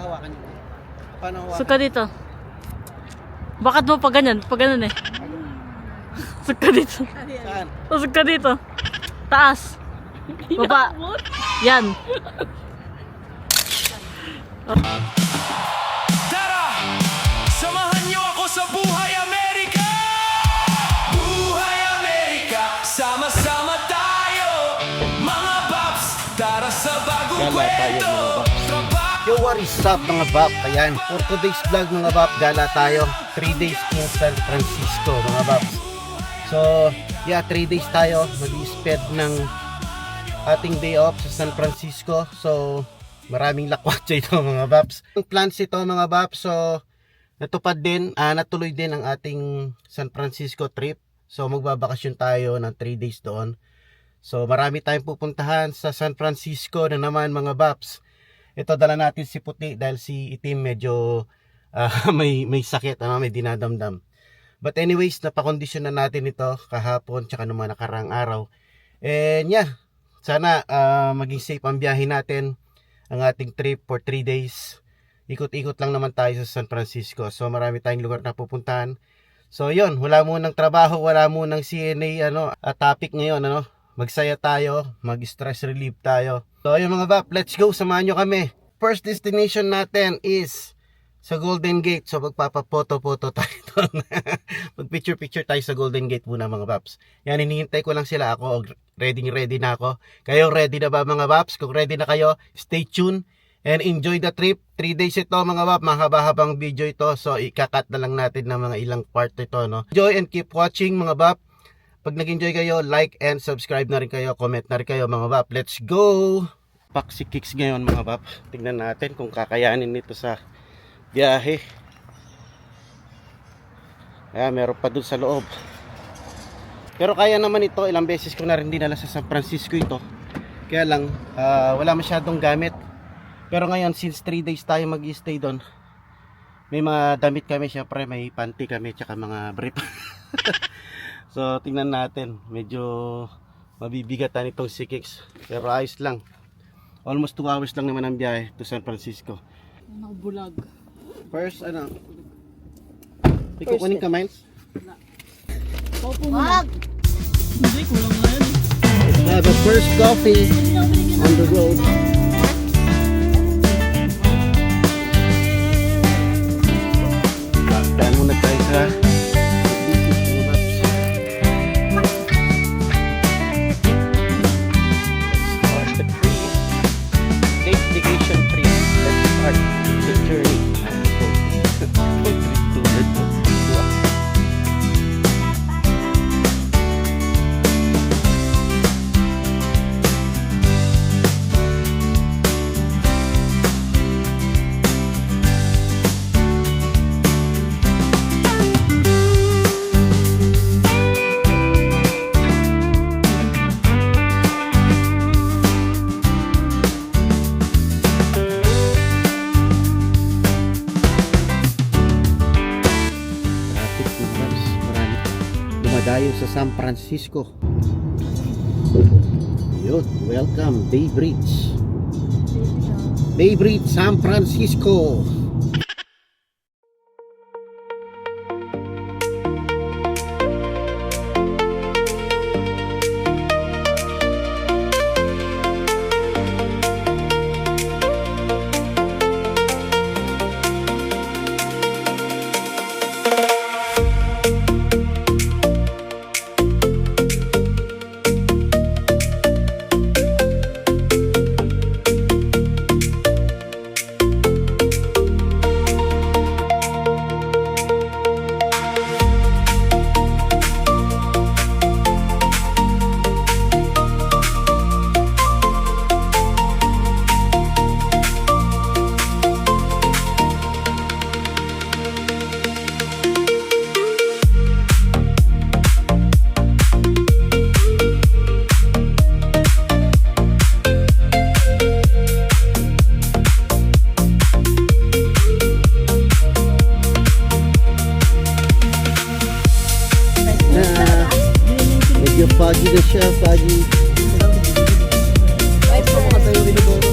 hawakan nyo. Paano hawakan? Suka dito. Bakit mo pag ganyan? Pag ganyan eh. Suka dito. Saan? Suka dito. Taas. Baba. Yan. Tara! Samahan niyo ako sa Buhay Amerika! Buhay Amerika! Sama-sama tayo! Mga Paps! Tara sa bagong Gala tayo, kwento! mga Paps. Trabaho! Yo, what is up mga bap? Ayan, for today's vlog mga bap, gala tayo. 3 days in San Francisco mga bap. So, yeah, 3 days tayo. Mag-i-spend ng ating day off sa San Francisco. So, maraming lakwatsa ito mga baps. Ang plans ito mga baps. So, natupad din, natuloy din ang ating San Francisco trip. So, magbabakasyon tayo ng 3 days doon. So, marami tayong pupuntahan sa San Francisco na naman mga baps. Ito, dala natin si Puti dahil si Itim medyo may sakit, may dinadamdam. But anyways, napakondisyon na natin ito kahapon tsaka naman nakarang araw. And yeah, sana maging safe ang biyahe natin, ang ating trip for 3 days. Ikot-ikot lang naman tayo sa San Francisco. So marami tayong lugar na pupuntahan. So yun, wala munang trabaho, wala munang CNA topic ngayon, magsaya tayo, mag-stress relief tayo. So ayun mga bap, let's go, samahan nyo kami. First destination natin is sa Golden Gate. So magpapapoto-poto tayo doon. Mag-picture-picture tayo sa Golden Gate muna mga baps. Yan, hinihintay ko lang sila. Ako ready na ako. Kayo ready na ba mga baps? Kung ready na kayo, stay tuned and enjoy the trip. 3 days ito mga bap, mahaba-habang video ito. So ikakat na lang natin ng mga ilang part ito, Enjoy and keep watching mga bap. Pag nag-enjoy kayo, like and subscribe na rin kayo, comment na rin kayo mga bap. Let's go! Paksi kicks ngayon mga bap. Tingnan natin kung kakayanin nito sa biyahe. Meron pa dun sa loob. Pero kaya naman ito, ilang beses ko na rin dinala sa San Francisco ito. Kaya lang, wala masyadong gamit. Pero ngayon, since 3 days tayo mag-stay doon, may mga damit kami, syempre may panty kami, tsaka mga brief. So tingnan natin, medyo mabibigatan itong si Kicks. Pero ayos lang. Almost 2 hours lang naman ang biyahe to San Francisco. Nakabulag. First, kukunin ka, Miles? Opo mo. Hindi, kulang nga yan. Let's have a first coffee on the road. Daan muna tayo sa dayo sa San Francisco. Yun, welcome Bay Bridge. Bay Bridge, San Francisco. Foggy na siya, foggy. Ay, po mga tayo biniboro.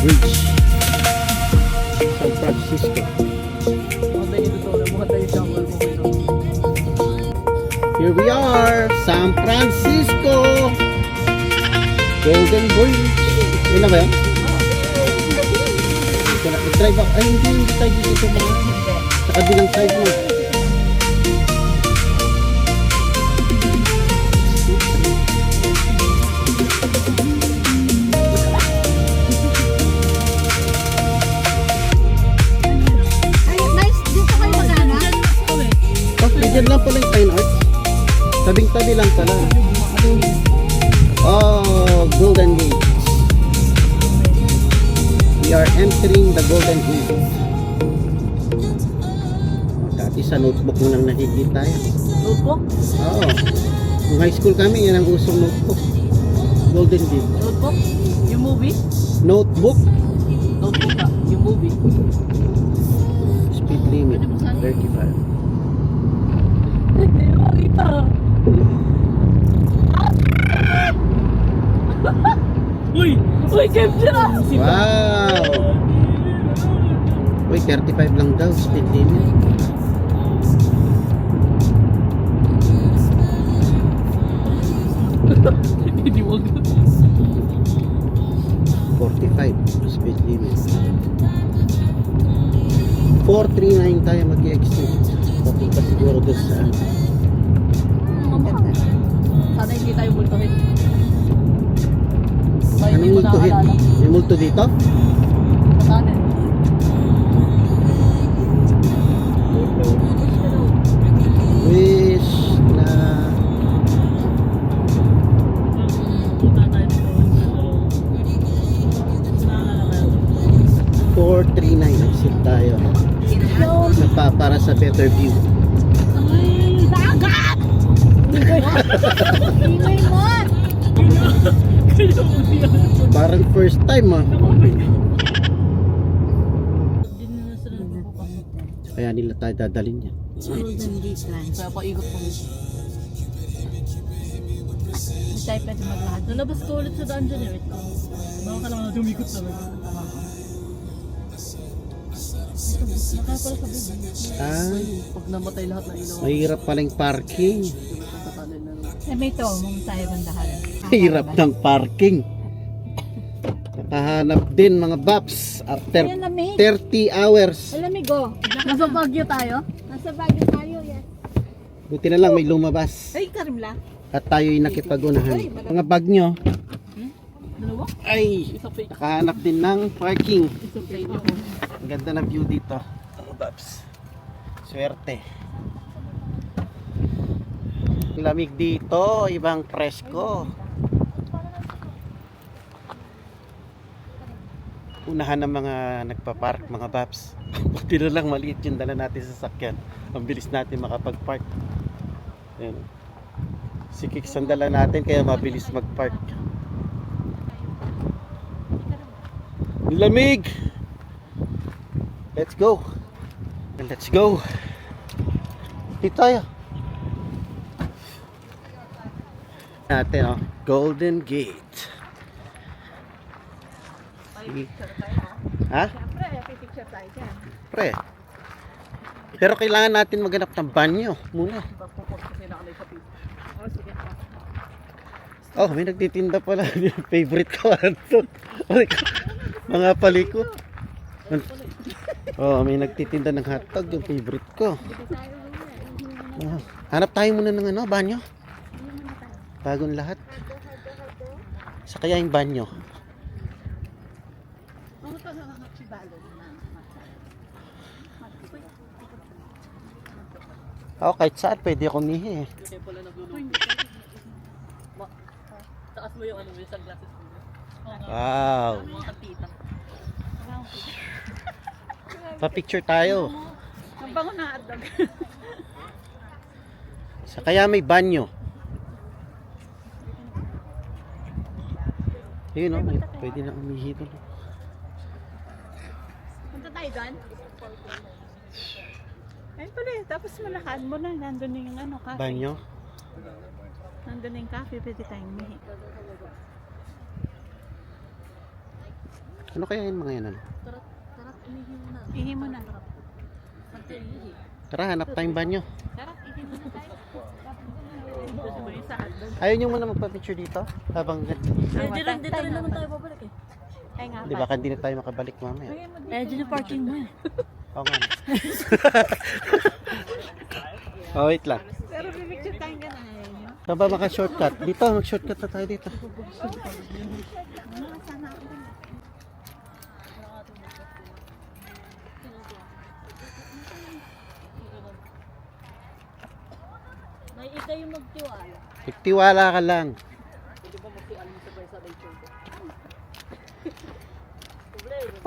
Bridge, San Francisco. Here we are, San Francisco, Golden Bridge. Yun na ba yun? Drive ako. Ay, hindi tayo dito sa mga sa kabilang side mo. Ay, nice. Dito kayo mag-anak? Oh, medyan lang pala yung Fine Arts. Tabing-tabi lang pala. Oh, Golden Gate. We are entering the Golden Gate. Dati sa notebook mo nang nakikita yan. Notebook? Oo. Nung high school kami, yan ang usong notebook. Golden Gate. Notebook? Yung movie? Notebook. Notebook ka. Yung movie. Speed limit, 35. Uy! Uy, Kemja! Wow! Uy, 35 lang daw, speed limit. Hindi wag. 45 speed limit. 439 tayo mag-exit. Papunta siguro doon sa Sana hindi tayo multuhin. anong multuhin? May multo dito? Sana. Wish na 439 exit tayo. Para sa better view. Dagat! Ingay mo! Parang first time ah. Kaya nila tayo dadalhin yan. Golden Gate Line. Kaya paikot po. Hindi tayo pwede maglakad. Nalabas ko ulit sa dungeon eh. Wait lang. Baka ka lang na dumikot talaga. Nakapal sa bibig. Ah, Pag namatay lahat ng ilaw. mahirap palang parking. Tatalin na. Eh, may to, mong tayo bandahan. Hirap ng parking. Nakahanap din mga baps after Ayan, lamig. 30 hours. Alamig oh. Nasa Baguio tayo? Nasa Baguio tayo, yes. Buti na lang may lumabas. Ay, Karimla. At tayo'y nakipag-unahan. Mga bag nyo, Dalawa? ay Isa fake. nakahanap din ng parking. Isa fake. Ang ganda na view dito. Mga baps. Swerte. Lamig dito, ibang presko. Unahan ng mga nagpa-park, mga baps. Buti na lang maliit yung dala natin sa sakyan. Ang bilis natin makapag-park. Ayan. Sikik ang dala natin kaya mabilis mag-park. Lamig! Let's go! Let's go! Dito tayo. Natin oh, Golden Gate. Ha? Siyempre, picture tayo dyan. Pre. Pero kailangan natin maghanap ng banyo muna. Oh, may nagtitinda pala. Favorite ko ito. Mga paliko. Oh, may nagtitinda ng hotdog. Yung favorite ko. Oh, hanap tayo muna ng ano, banyo. Bagong lahat. Sa kaya yung banyo. Oh, kahit saan pwede akong nihi eh. Kaya pala naglulong. Taas mo yung ano, yung sunglasses mo. Wow. Mga katita. Pa-picture tayo. Ang bango na hotdog. Sa kaya may banyo. Ayun oh, pwede na umihi doon. Punta tayo doon? Ayun pala eh. Tapos malakad mo na. Nandun na yung ano, cafe. Banyo? Nandun na yung cafe. Pwede tayong mihi. Ano kaya yung mga yan? Ano? Ihi mo na. Tara, hanap tayong banyo. Tara, ihi mo na tayo. Ayaw nyo muna magpa-picture dito? Habang, Dito rin naman tayo babalik eh. Ay nga di ba, hindi na tayo makabalik mamaya. Eh, dito yung parking mo eh. Oo nga. Oh, wait lang. Pero pipicture tayo gano'n eh. Saan ba maka-shortcut? Dito, mag-shortcut na tayo dito. May ikaw yung magtiwala. Tiwala ka lang.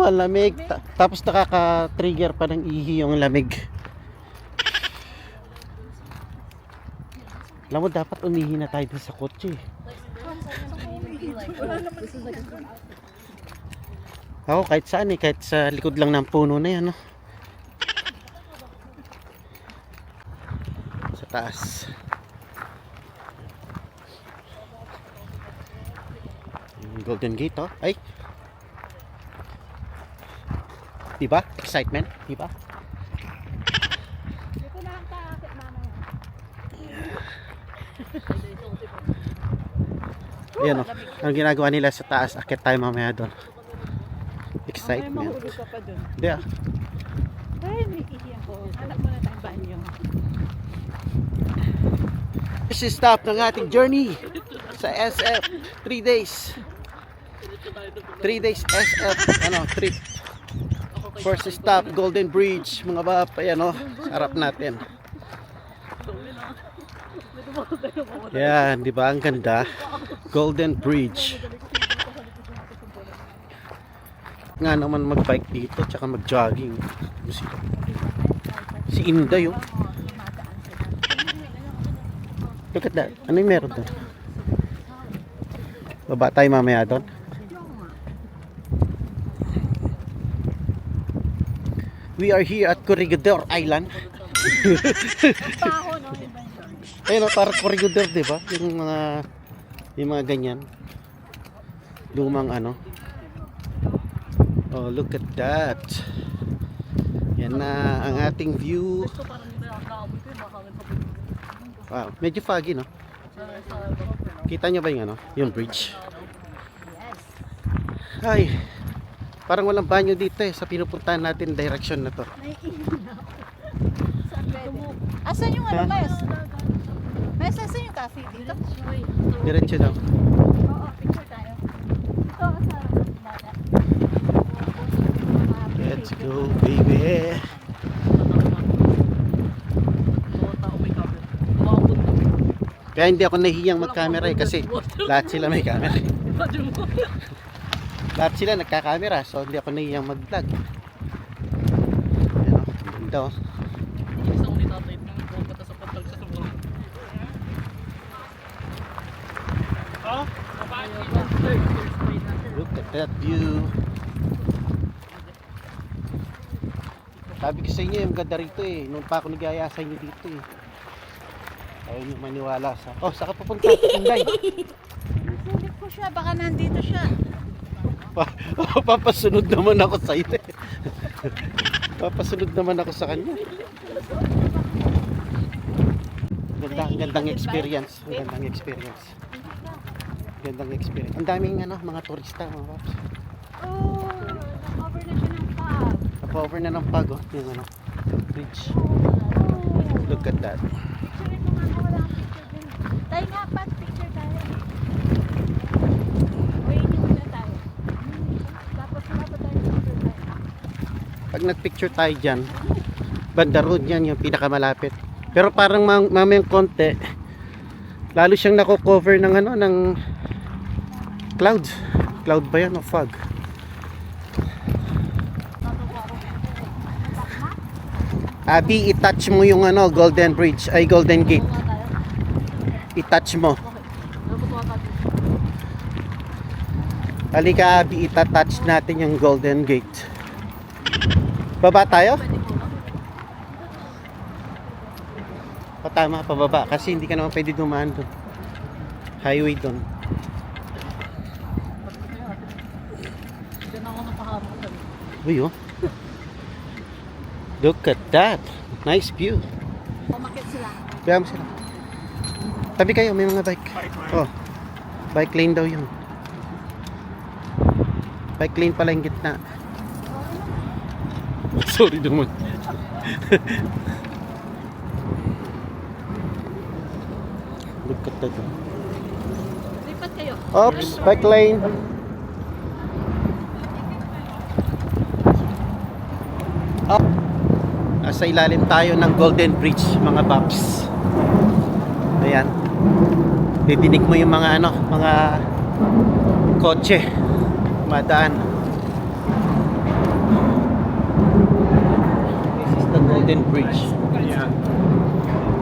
Oh, lamig. Tapos nakaka-trigger pa ng ihi yung lamig. Alam mo, dapat umihi na tayo dun sa kotse. Ako, kahit saan eh. Kahit sa likod lang ng puno na yan, no? Sa taas. Yung Golden Gate, oh. Ay! Diba? Excitement? Diba? Dito na ang kakakit mamaya. Ayan, oh. Ang ginagawa nila sa taas, akit tayo mamaya doon. Ay, Excitement. mahulog ka pa dun. Hindi ah. Ay, may ihi ako. Hanap mo na tayong banyo. This is stop ng ating journey sa SF. 3 days. 3 days SF. Ano, trip. First stop, Golden Bridge. Mga bap, ayan oh. Harap natin. Yan, di ba? Ang ganda. Golden Bridge. Nga naman mag-bike dito, tsaka mag-jogging. Si Inday oh. Look at that. Ano yung meron doon? Baba tayo mamaya doon. We are here at Corregidor Island. Baho, no? Ayun oh, parang Corregidor, di ba? Yung mga ganyan. Lumang ano. Oh, look at that. Yan na ang ating view. Wow, medyo foggy, no? Kita nyo ba yung ano? Yung bridge? Ay, parang walang banyo dito eh sa pinupuntahan natin direction na to. Asan yung ano, Ha? Mes? Mes, asan yung cafe dito? Diretso daw. Oo, picture tayo. Ito, sa bata. Let's go, baby. Kaya hindi ako nahihiyang mag-camera eh kasi lahat sila may camera. Lahat sila nagka-camera so hindi ako nahihiyang mag-vlog. Ayan o, ganda o. Look at that view. Sabi ko sa inyo yung ganda rito eh. Nung pa ako nagaya sa inyo dito eh. Ayaw nyo maniwala sa... Oh, saan ka pupunta? Inday. Nasulip ko siya, baka nandito siya. Papasunod naman ako sa iyo. Papasunod naman ako sa kanya. Gandang experience. Gandang experience. Gandang experience. Ang daming ano, mga turista, mga paps. Oh, na-cover na siya ng fog. Napa-over na ng pag, oh, yung ano, bridge. Oh. Look at that. Picture mo nga, wala ang picture din. Tayo nga, Pat, picture tayo. Wait, muna tayo. Tapos wala pa tayo picture tayo. Pag nagpicture tayo dyan, Banda Road yan, yung pinakamalapit. Pero parang mamayang konti, lalo siyang nako-cover ng ano, ng clouds. Cloud ba yan o fog? Abi, i-touch mo yung ano, Golden Bridge, ay Golden Gate. I-touch mo. Halika, Abi, i-touch natin yung Golden Gate. Baba tayo? Tama, pababa. Kasi hindi ka naman pwede dumaan doon. Highway doon. Uy, oh. Look at that. Nice view. Pumakit sila. Kaya mo sila. Tabi kayo, may mga bike. Oh. Bike lane daw yun. Bike lane pala yung gitna. Sorry naman. Look at that. Lipat kayo. Oops, bike lane. Up. Nasa ilalim tayo ng Golden Bridge, mga paps. Ayan. Didinig mo yung mga mga kotse madaan. This is the Golden Bridge.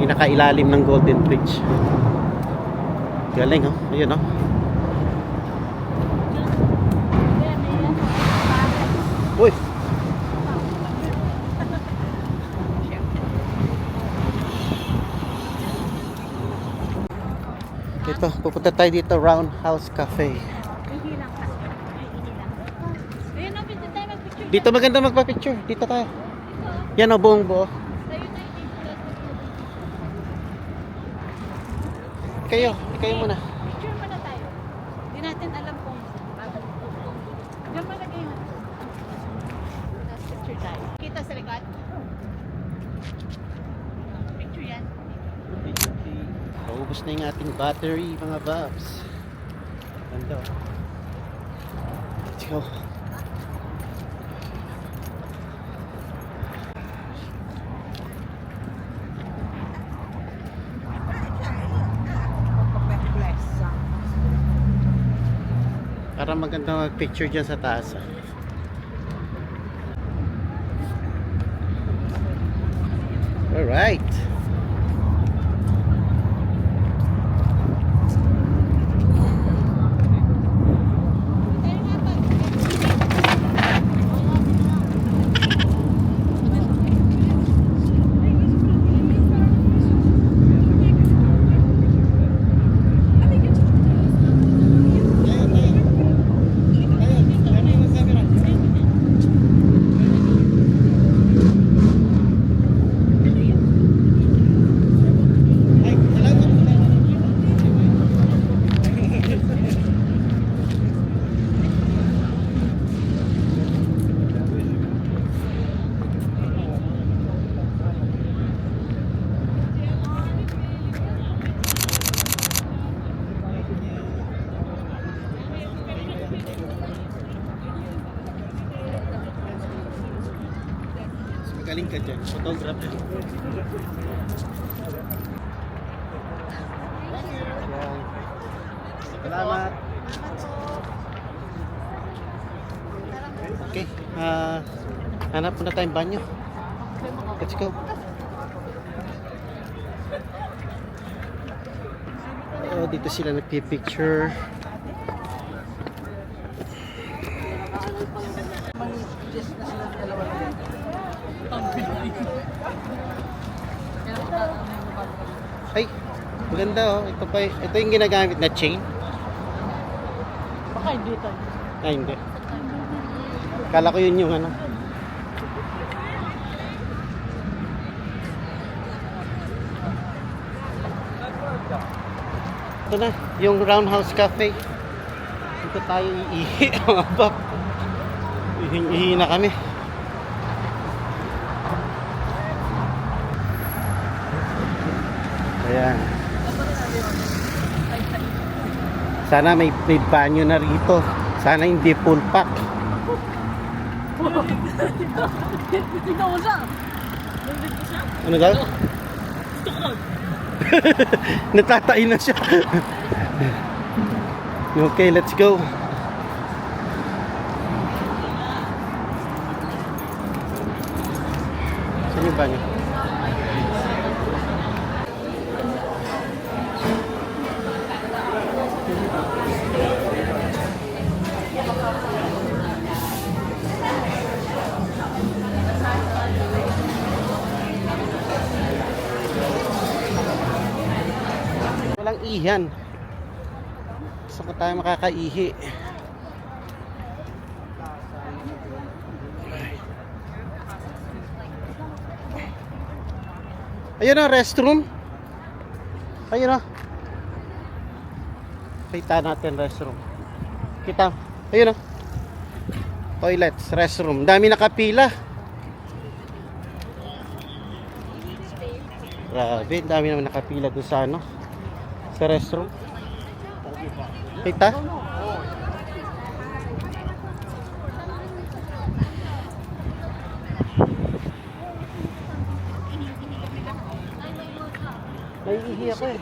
Pinakailalim ng Golden Bridge. Galing, oh. Ayun, oh. Uy. Ito, pupunta tayo dito, Roundhouse Cafe. Ihilang ka. Ayun na, pwede tayo mag-picture. Dito maganda magpa-picture. Dito tayo. Yan, oh, buong buo. Tayo na yung Kayo muna. picture muna tayo. Hindi natin alam kung diyan muna kayo. Last picture tayo. Kita sa likod. Picture yan. Paubos na yung ating battery, mga babs. Ganda, oh. Let's go. Para maganda mag-picture dyan sa taas. Alright. Tayo nga pa. Magaling ka dyan, photographer. Yan. Salamat. Okay, hanap muna tayong banyo. Let's go. Oh, dito sila nagpipicture. Ay, maganda, oh. Ito yung ginagamit na chain. Baka hindi tayo. Ay, hindi. Kala ko yun yung ano. Ito na, yung Roundhouse Cafe. Dito tayo iihi, mga bab. Ihi na kami. Ayan. Sana may banyo na rito. Sana hindi full pack. Tingnan mo siya. Nandito ko siya. Ano daw? Natatay na siya. Okay, let's go. Saan yung banyo? Walang ihan. Gusto ko tayo makakaihi. Ayun na, restroom. Ayun na. Kita natin restroom. Kita. Ayun na. Toilets, restroom. Dami nakapila. Grabe, dami naman nakapila doon sa ano. Sa restroom. Kita? Naiihi ako eh.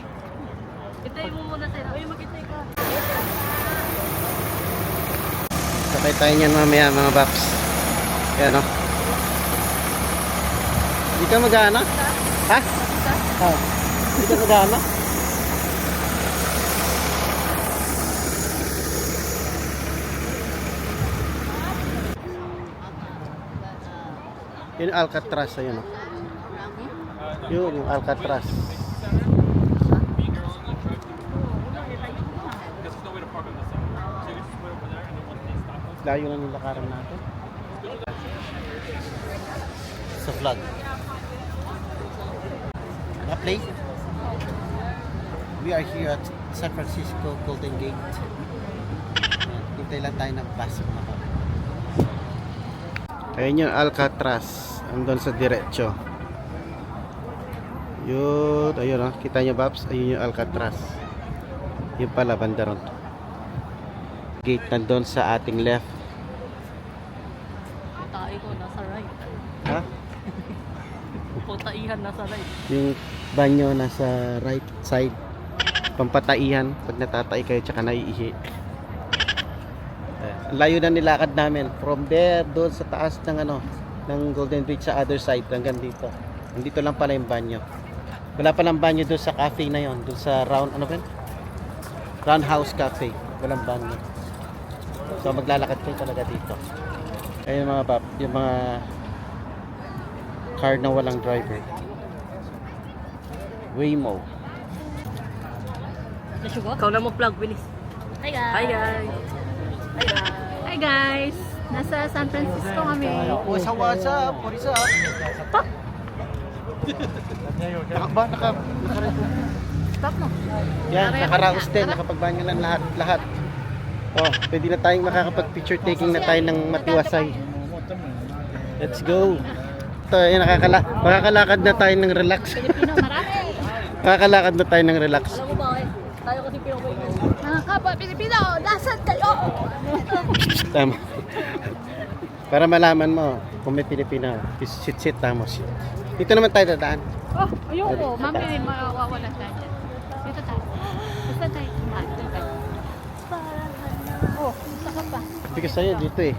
Itay mo muna sila. Uy, mag-itay ka. Sakay tayo niyan mamaya mga paps. Yan o. Hindi ka mag-ano? Ha? Ha? Hindi ka mag-ano? Yun Alcatraz ayun o. Yun yung Alcatraz. Layo na nilakaran natin. Sa vlog. Na-play? We are here at San Francisco Golden Gate. Hintay lang tayo ng bus. Ayun yung Alcatraz. Andun sa diretso. Yun. Ayun o. Kita nyo Babs? Ayun yung Alcatraz. Yung pala bandaron. Gate nandun sa ating left. Tayo ko, nasa right. Ha? Putaihan, nasa right. Yung banyo nasa right side. Pampataihan pag natatay kayo tsaka naiihi. Ang layo na nilakad namin from there doon sa taas ng ano ng Golden Bridge sa other side hanggang dito. Nandito lang pala yung banyo. Wala palang banyo doon sa cafe na yon, doon sa Roundhouse Cafe. Walang banyo. So maglalakad kayo talaga dito. Ayun mga pap, yung mga car na walang driver. Waymo. Ikaw na mo vlog, bilis. Hi guys! Hi guys! Hi guys! Hi guys! Nasa San Francisco kami. What's up? What is up? Naka Stop mo. yan, nakaraos din, nakapagbanyo lang lahat. Oh, pwede na tayong makakapag-picture taking na tayo ng matiwasay. Let's go. Ito, yun, makakalakad na tayo ng relax. Pilipino, marami. Makakalakad na tayo ng relax. Alam mo ba eh? Tayo kasi Pinoy. Mga kapwa Pilipino, nasan kayo? Tama. Para malaman mo kung may Pilipino, sit, tama sit. Dito naman tayo dadaan. Oh, ayoko. Mami, mawawala tayo dyan. Dito tayo. Basta tayo. Dito tayo. Oh, gusto ka pa. Because sa'yo dito eh.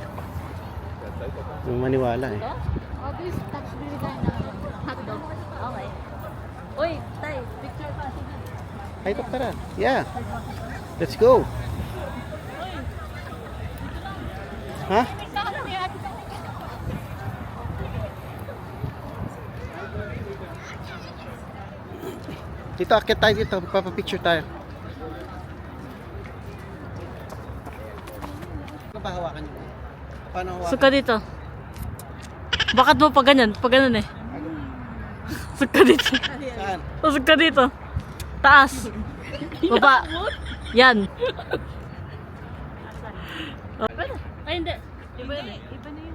Yung maniwala eh. Oh, please, touch me with that hotdog. Okay. Uy, tay, picture pa. Sige. Ay, tara. Yeah. Let's go. Ha? Dito, akit tayo dito. Papapicture tayo. Ano ba hawakan nyo? Paano hawakan? Suka dito. Bakit mo pa ganyan? Pa ganun eh. Suka dito. Saan? Suka dito. Taas. Baba. Yan. Ay, hindi. Iba yun eh. Iba na yun.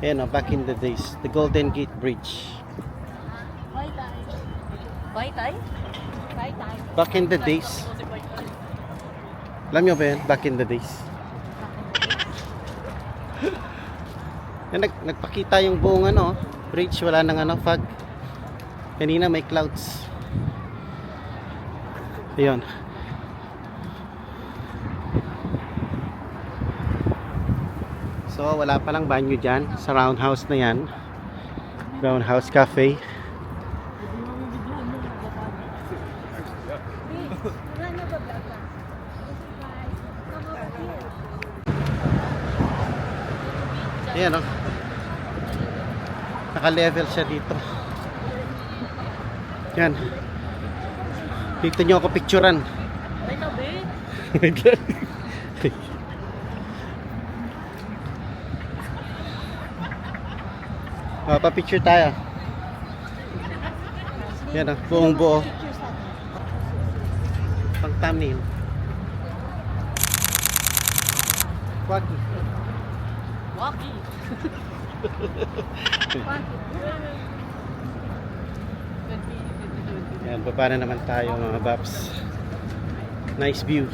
Ayan o, back in the days. The Golden Gate Bridge. Bye tayo. Bye, tay. Bye tayo. Back in the days. Alam nyo ba yan? Back in the days. Yan, nagpakita yung buong ano, bridge. Wala nang ano, fog. Kanina may clouds. Ayun. So wala palang banyo dyan sa Roundhouse na yan. Roundhouse Cafe. Ayan o. Naka-level siya dito. Yan. Dito nyo ako picturean. Ay, tabi. Pa-picture tayo. Yan ah, buong buo. Pang thumbnail. Wagi. Waki. Yan, baba na naman tayo mga Baps. Nice view.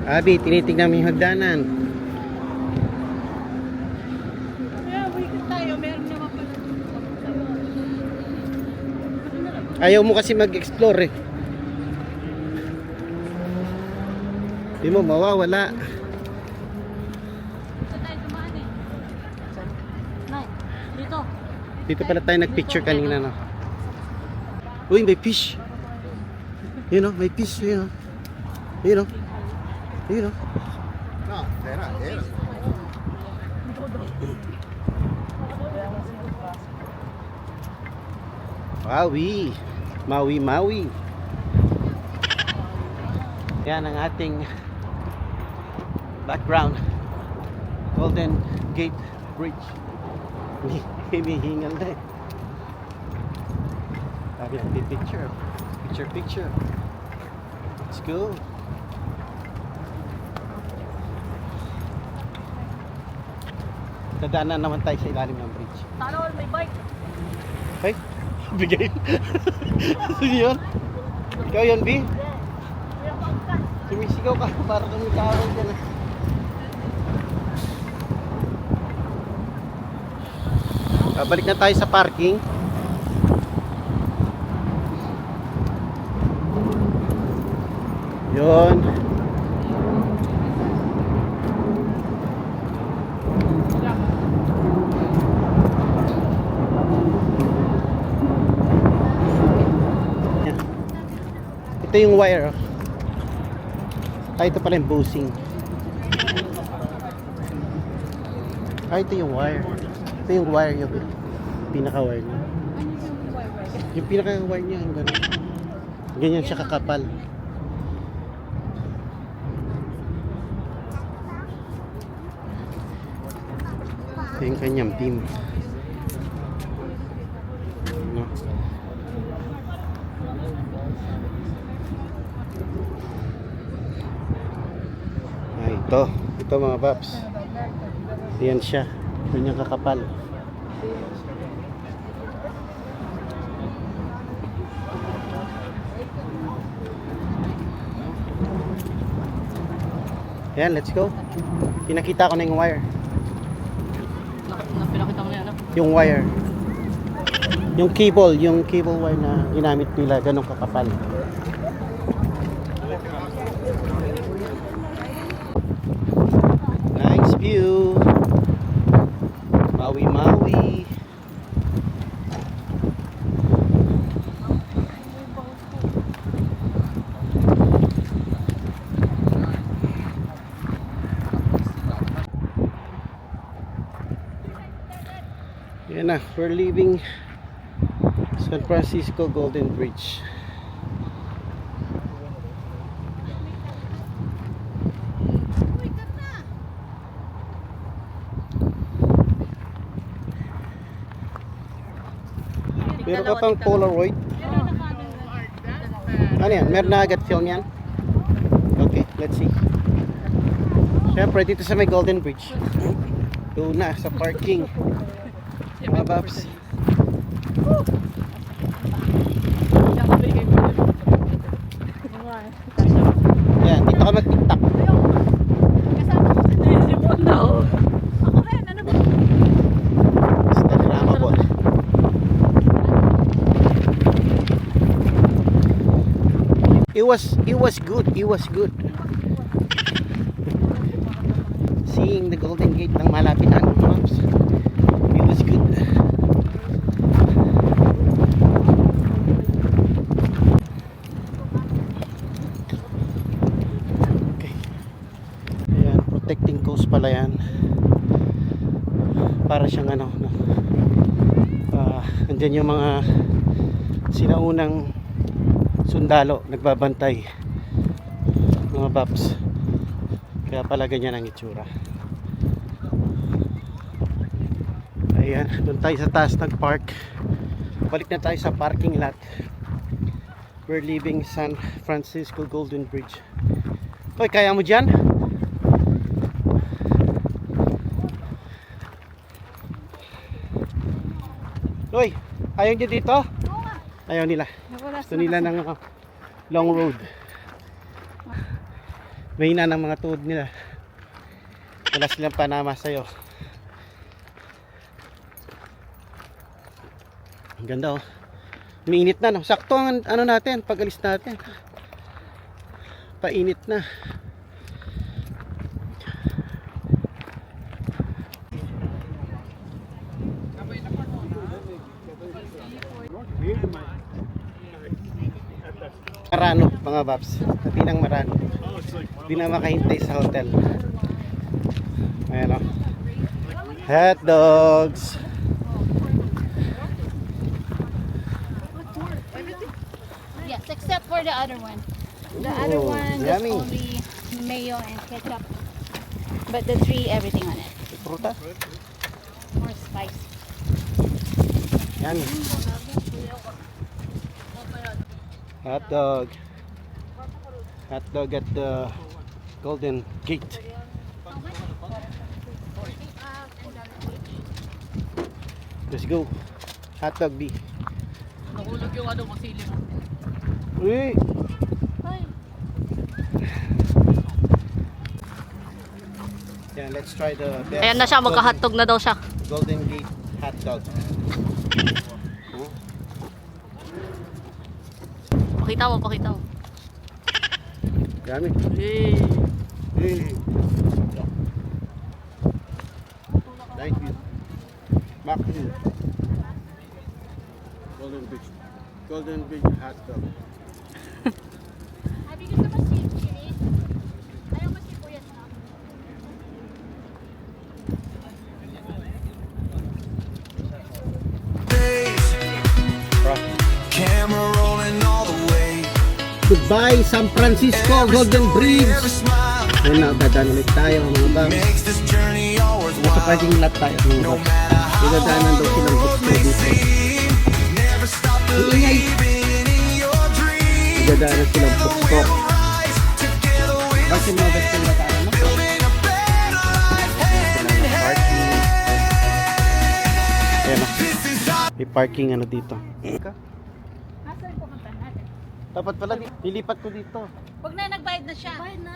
Abi, tinitignan mo yung hagdanan. Kaya wait tayo, meron naman pala. Ayaw mo kasi mag-explore eh. Di mo mawawala. Saan tayo dumaan eh? Nay, dito. Dito pala tayo nagpicture kanina, no? Uy, may fish. Yun know, may fish, yun know. Yun know. Yun know. Maui. Maui, Maui. Yan ang ating background. Golden Gate Bridge. Hinihingal na eh. Sabi natin picture. Picture. Let's go. Dadaanan naman tayo sa ilalim ng bridge. Talo, may bike. Ay, bigay. Sino yun? Ikaw yun, B? Sumisigaw ka para kami kaaway dyan. Balik na tayo sa parking. Yun. Ito yung wire. Oh. Ito pala yung bushing. Ito yung wire. Ito yung wire yung pinaka-wire niya. Yung pinaka-wire niya, yung gano'n. Ganyan siya kakapal. Ito yung kanyang beam. No? Ito mga Paps. Yan siya. Ganyan kakapal. Yan, let's go. Pinakita ko na yung wire. Pinakita mo na yan, ano? Yung wire. Yung cable wire na ginamit nila, ganun kakapal. Nice view. Maui, Maui. Yan na, we're leaving San Francisco Golden Bridge. Meron ka pang Polaroid? Ano yan? Meron na agad film yan? Okay, let's see. Siyempre, dito sa may Golden Bridge. Doon na, sa parking. Mga Babs. Yan, dito ka mag-tiktok. Ako rin, ano ba? Instagramable. It was good. It was good. Seeing the Golden Gate ng malapitan, Babs. It was good. Okay. Ayan, protecting coast pala yan. Para siyang ano, no? Andyan yung mga sinaunang sundalo nagbabantay, mga Babs. Kaya pala ganyan ang itsura. Ayan, doon tayo sa taas nag-park. Balik na tayo sa parking lot. We're leaving San Francisco Golden Bridge. Hoy, kaya mo dyan? Hoy, ayaw nyo dito? Ayaw nila. Gusto nila ng long road. Mahina ng mga tuhod nila. Wala silang panama sa'yo. Ang ganda oh. Umiinit na no. Sakto ang ano natin, pag-alis natin. Painit na. Marano mga Babs. Pati ng Marano. Hindi na makahintay sa hotel. Ayan o. Hot dogs. Yes, except for the other one. The other Oh, one, just yummy. only mayo and ketchup. But the three, everything on it. Prutas. More spice. Yummy. Hot dog. Hot dog at the Golden Gate. Let's go. Hot dog B. Nahulog yung ano mo, sili mo. Uy! Yeah, let's try the best Ayan na siya, magka-hotdog na daw siya. Golden Gate hot dog. Pakita mo, pakita mo. Yummy. Hey. Hey. Thank you. Back to you. Golden Beach hot dog. Abi, gusto mo chili? Ayaw mo sibuyas na? Camera rolling all the way. Goodbye San Francisco Golden Bridge. Every smile Ayun na, dadaan ulit tayo mga bang. makes this journey all Nasa worthwhile. parking lot tayo mga No bang. matter how Dadaanan daw silang road gusto may dito. seem, never stop believing in your dreams. Dadaanan silang gusto. We'll rise together with Bakit yung mga best friend na tayo? building a better life hand in Parking. hand. Ayan o. This is our May parking ano dito. Asan pumunta natin? Dapat pala, lilipat ko dito. Huwag na, nagbayad na siya. Bayad na.